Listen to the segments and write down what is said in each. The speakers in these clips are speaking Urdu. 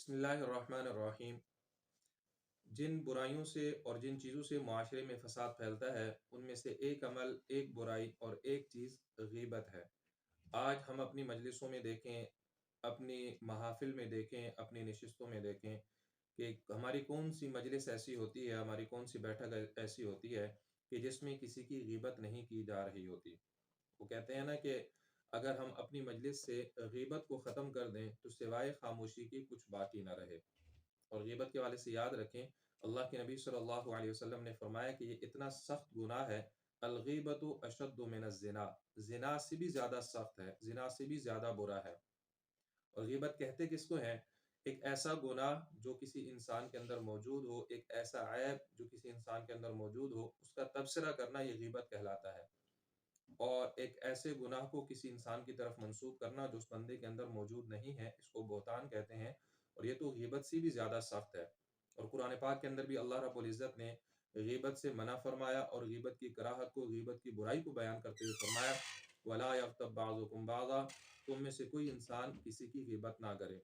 بسم اللہ الرحمن الرحیم۔ جن برائیوں سے اور جن چیزوں سے معاشرے میں فساد پھیلتا ہے ان میں سے ایک عمل، ایک برائی اور ایک چیز غیبت ہے۔ آج ہم اپنی مجلسوں میں دیکھیں، اپنی محافل میں دیکھیں، اپنی نشستوں میں دیکھیں کہ ہماری کون سی مجلس ایسی ہوتی ہے، ہماری کون سی بیٹھک ایسی ہوتی ہے کہ جس میں کسی کی غیبت نہیں کی جا رہی ہوتی۔ وہ کہتے ہیں نا کہ اگر ہم اپنی مجلس سے غیبت کو ختم کر دیں تو سوائے خاموشی کی کچھ باقی نہ رہے۔ اور غیبت کے حوالے سے یاد رکھیں، اللہ کے نبی صلی اللہ علیہ وسلم نے فرمایا کہ یہ اتنا سخت گناہ ہے، الغیبت اشد من الزنا، زنا سے بھی زیادہ سخت ہے، زنا سے بھی زیادہ برا ہے۔ اور غیبت کہتے کس کو ہیں؟ ایک ایسا گناہ جو کسی انسان کے اندر موجود ہو، ایک ایسا عیب جو کسی انسان کے اندر موجود ہو، اس کا تبصرہ کرنا یہ غیبت کہلاتا ہے۔ اور ایک ایسے گناہ کو کسی انسان کی طرف منسوب کرنا جو اس بندے کے اندر موجود نہیں ہے، اس کو بہتان کہتے ہیں، اور یہ تو غیبت سے بھی زیادہ سخت ہے۔ اور قرآن پاک کے اندر بھی اللہ رب العزت نے غیبت سے منع فرمایا اور غیبت کی کراہت کو، غیبت کی برائی کو بیان کرتے ہوئے فرمایا وَلَا يَغْتَبْ بَعْضُكُمْ بَعْضًا، تم میں سے کوئی انسان کسی کی غیبت نہ کرے۔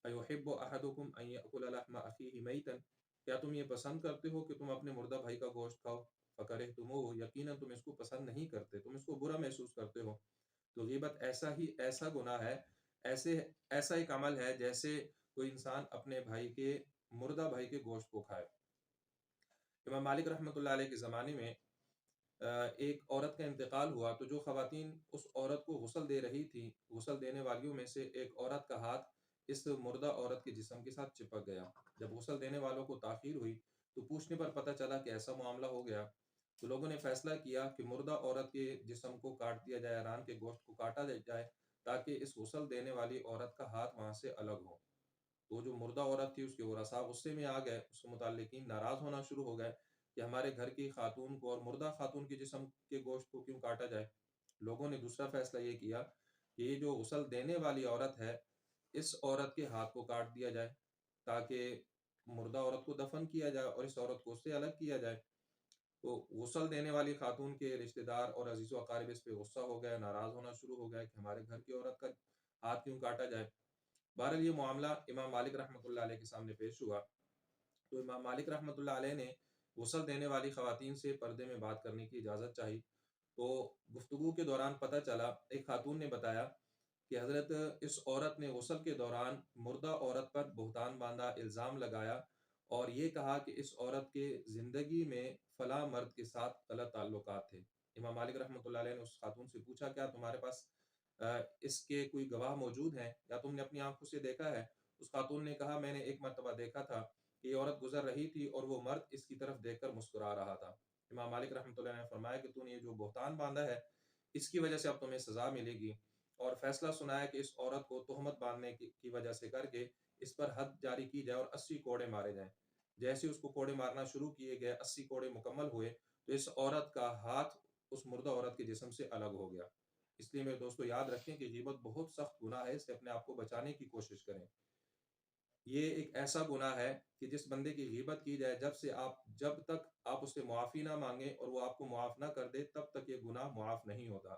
أَيُحِبُّ أَحَدُكُمْ أَن يَأْكُلَ لَحْمَ أَخِيهِ مَيْتًا، کیا تم یہ پسند کرتے ہو کہ تم اپنے مردہ بھائی کا گوشت کھاؤ؟ فَكَرِهْتُمُوهُ، یقیناً تم اس کو پسند نہیں کرتے، تم اس کو برا محسوس کرتے ہو۔ تو غیبت ایسا گناہ ہے، ایسا ایک عمل ہے جیسے کوئی انسان اپنے بھائی کے، مردہ بھائی کے گوشت کو کھائے۔ امام مالک رحمۃ اللہ علیہ کے زمانے میں ایک عورت کا انتقال ہوا تو جو خواتین اس عورت کو غسل دے رہی تھی، غسل دینے والیوں میں سے ایک عورت کا ہاتھ اس مردہ عورت کے جسم کے ساتھ چپک گیا۔ جب غسل دینے والوں کو تاخیر ہوئی تو پوچھنے پر پتہ چلا کہ ایسا معاملہ ہو گیا، تو لوگوں نے فیصلہ کیا کہ مردہ عورت کے جسم کو کاٹ دیا جائے، ران کے گوشت کو کاٹا جائے تاکہ اس غسل دینے والی عورت کا ہاتھ وہاں سے الگ ہو۔ تو جو مردہ عورت تھی، اس کے ورثاء غصے میں آ گئے، اس کے متعلقین ناراض ہونا شروع ہو گئے کہ ہمارے گھر کی خاتون کو اور مردہ خاتون کے جسم کے گوشت کو کیوں کاٹا جائے۔ لوگوں نے دوسرا فیصلہ یہ کیا کہ یہ جو غسل دینے والی عورت ہے، اس عورت کے ہاتھ کو کاٹ دیا جائے تاکہ مردہ عورت کو دفن کیا جائے اور اس عورت کو اس سے الگ کیا جائے۔ تو غسل دینے والی خاتون کے رشتہ دار اور عزیز و اقارب اس پہ غصہ ہو گئے، ناراض ہونا شروع ہو گئے کہ ہمارے گھر کی عورت کا ہاتھ کیوں کاٹا جائے۔ بہرحال یہ معاملہ امام مالک رحمۃ اللہ علیہ کے سامنے پیش ہوا، تو امام مالک رحمۃ اللہ علیہ نے غسل دینے والی خواتین سے پردے میں بات کرنے کی اجازت چاہی۔ تو گفتگو کے دوران پتہ چلا، ایک خاتون نے بتایا کہ حضرت اس عورت نے غسل کے دوران مردہ عورت پر بہتان باندھا، الزام لگایا اور یہ کہا کہ اس عورت کے زندگی میں فلاں مرد کے ساتھ غلط تعلقات تھے۔ امام مالک رحمۃ اللہ علیہ نے اس خاتون سے پوچھا کیا تمہارے پاس اس کے کوئی گواہ موجود ہیں یا تم نے اپنی آنکھوں سے دیکھا ہے؟ اس خاتون نے کہا میں نے ایک مرتبہ دیکھا تھا کہ یہ عورت گزر رہی تھی اور وہ مرد اس کی طرف دیکھ کر مسکرا رہا تھا۔ امام مالک رحمۃ اللہ نے فرمایا کہ تو نے یہ جو بہتان باندھا ہے اس کی وجہ سے اب تمہیں سزا ملے گی، اور فیصلہ سنایا کہ اس عورت کو تہمت باندھنے کی وجہ سے کر کے اس پر حد جاری کی جائے اور 80 کوڑے مارے جائیں۔ جیسے اس کو کوڑے مارنا شروع کیے گئے، 80 کوڑے مکمل ہوئے تو اس عورت کا ہاتھ اس مردہ عورت کے جسم سے الگ ہو گیا۔ اس لیے میرے دوستو یاد رکھیں کہ غیبت بہت سخت گناہ ہے، اس سے اپنے آپ کو بچانے کی کوشش کریں۔ یہ ایک ایسا گناہ ہے کہ جس بندے کی غیبت کی جائے، جب تک آپ اس سے معافی نہ مانگیں اور وہ آپ کو معاف نہ کر دے، تب تک یہ گناہ معاف نہیں ہوتا۔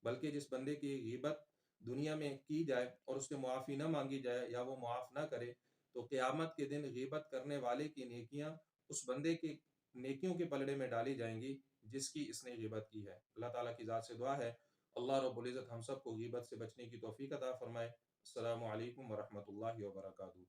بلکہ جس بندے کی غیبت دنیا میں کی جائے اور اس سے معافی نہ مانگی جائے یا وہ معاف نہ کرے، تو قیامت کے دن غیبت کرنے والے کی نیکیاں اس بندے کے نیکیوں کے پلڑے میں ڈالی جائیں گی جس کی اس نے غیبت کی ہے۔ اللہ تعالیٰ کی ذات سے دعا ہے اللہ رب العزت ہم سب کو غیبت سے بچنے کی توفیق عطا فرمائے۔ السلام علیکم ورحمۃ اللہ وبرکاتہ۔